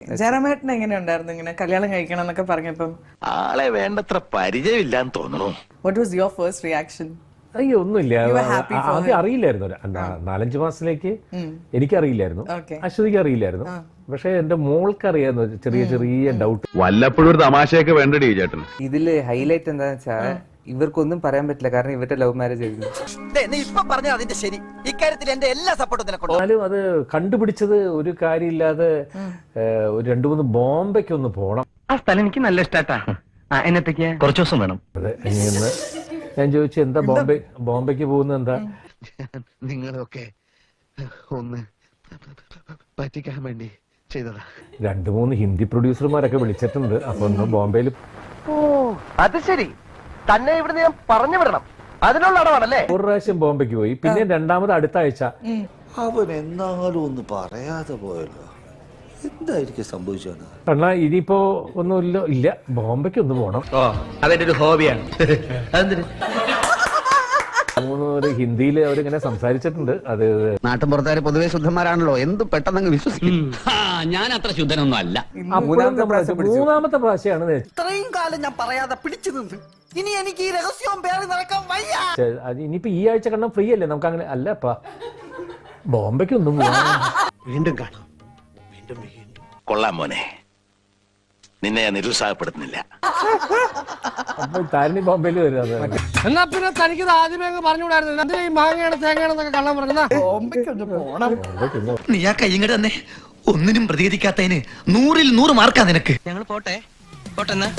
ജയറാമേട്ടൻ എങ്ങനെയുണ്ടായിരുന്നു ഇങ്ങനെ കല്യാണം കഴിക്കണം എന്നൊക്കെ പറഞ്ഞപ്പം? ആളെ വേണ്ടത്ര പരിചയമില്ലാന്ന് തോന്നുന്നു. What was your first reaction? അയ്യോ ഒന്നുമില്ല, You were happy for ആദ്യം her? അറിയില്ലായിരുന്നു. 4-5 മാസത്തിലേക്ക് എനിക്കറിയില്ലായിരുന്നു, Okay. അശ്വതിക്ക് അറിയില്ലായിരുന്നു. പക്ഷെ എന്റെ മോൾക്ക് അറിയായിരുന്നു, ചെറിയ ചെറിയ ഡൗട്ട്. വല്ലപ്പോഴും ഒരു തമാശയൊക്കെ വേണ്ടടി ചേട്ടൻ. ഇതില് ഹൈലൈറ്റ് എന്താന്ന് വെച്ചാൽ ഇവർക്കൊന്നും പറയാൻ പറ്റില്ല, കാരണം ഇവരുടെ ലവ് മാരേജ് ആയിരുന്നു. എന്നാലും അത് കണ്ടുപിടിച്ചത് ഒരു കാര്യമില്ലാതെ ഒരു 2-3 ബോംബെക്ക് ഒന്ന് പോണം. ആ സ്ഥലം എനിക്ക് നല്ല ഇഷ്ടാട്ടാ. എന്നത്തേക്ക് കുറച്ചു ദിവസം വേണം. അതെ, ഇനിയെന്ന് ഞാൻ ചോദിച്ചു, എന്താ ബോംബെക്ക് പോകുന്നത് എന്താ? നിങ്ങളൊക്കെ ഒന്ന് പറ്റിക്കാൻ വേണ്ടി ചെയ്തതാ. 2-3 ഹിന്ദി പ്രൊഡ്യൂസർമാരൊക്കെ വിളിച്ചിട്ടുണ്ട്. അപ്പൊ ഒന്ന് ബോംബെയിൽ ഓ അത് ശരി, തന്നെ ഇവിടുന്ന് ഞാൻ പറഞ്ഞു വിടണം, അതിനുള്ള അടവാണല്ലേ. ഒരു പ്രാവശ്യം ബോംബെക്ക് പോയി, പിന്നെ രണ്ടാമത് അടുത്ത ആഴ്ച. അവൻ എന്നാലും ഒന്ന് പറയാതെ പോയല്ലോ, എന്തായിരിക്കും സംഭവിച്ചത്? കാരണം ഇനിയിപ്പോ ഒന്നുമില്ല, ഇല്ല, ബോംബെക്ക് ഒന്ന് പോണം. അതെന്റെ ഒരു ഹോബിയാണ്. ഒരു ഹിന്ദിയിൽ അവരിങ്ങനെ സംസാരിച്ചിട്ടുണ്ട്. അത് നാട്ടിൻപുറത്തുകാർ പൊതുവെ ശുദ്ധന്മാരാണല്ലോ, എന്ത് പെട്ടെന്ന് വിശ്വസിക്കും. ഞാൻ അത്ര ശുദ്ധനൊന്നും അല്ല. മൂന്നാമത്തെ പ്രാവശ്യമാണ്. ഇത്രയും കാലം ഞാൻ പറയാതെ പിടിച്ചു നിന്ന് ഇനി എനിക്ക് ഈ രഹസ്യവും പേറി നടക്കാൻ വയ്യ. ഇനിയിപ്പോ ഈ ആഴ്ച കണ്ടാൽ ഫ്രീ അല്ലേ നമുക്ക്? അങ്ങനെ അല്ലപ്പാ, ബോംബെക്ക് ഒന്നും വീണ്ടും കാണാം, വീണ്ടും കൊള്ളാം മോനെ, നിന്നെ ഞാൻ നിരുത്സാഹപ്പെടുത്തുന്നില്ല. അപ്പൊ താരിണി ബോംബെയിൽ വരുന്നത്. എന്നാ പിന്നെ തനിക്ക് ആദ്യമേ പറഞ്ഞുകൂടായിരുന്നു, എന്തിനാ ഈ മാങ്ങയാണ് തേങ്ങയാണെന്നൊക്കെ കള്ളം പറഞ്ഞ. ബോംബെക്ക് ഒന്ന് പോണം. നീ ആ കയ്യങ്ങട് തന്നെ, ഒന്നിനും പ്രതികരിക്കാത്തതിന് 100-ൽ 100 മാർക്കാ നിനക്ക്. ഞങ്ങൾ പോട്ടെ എന്നാ.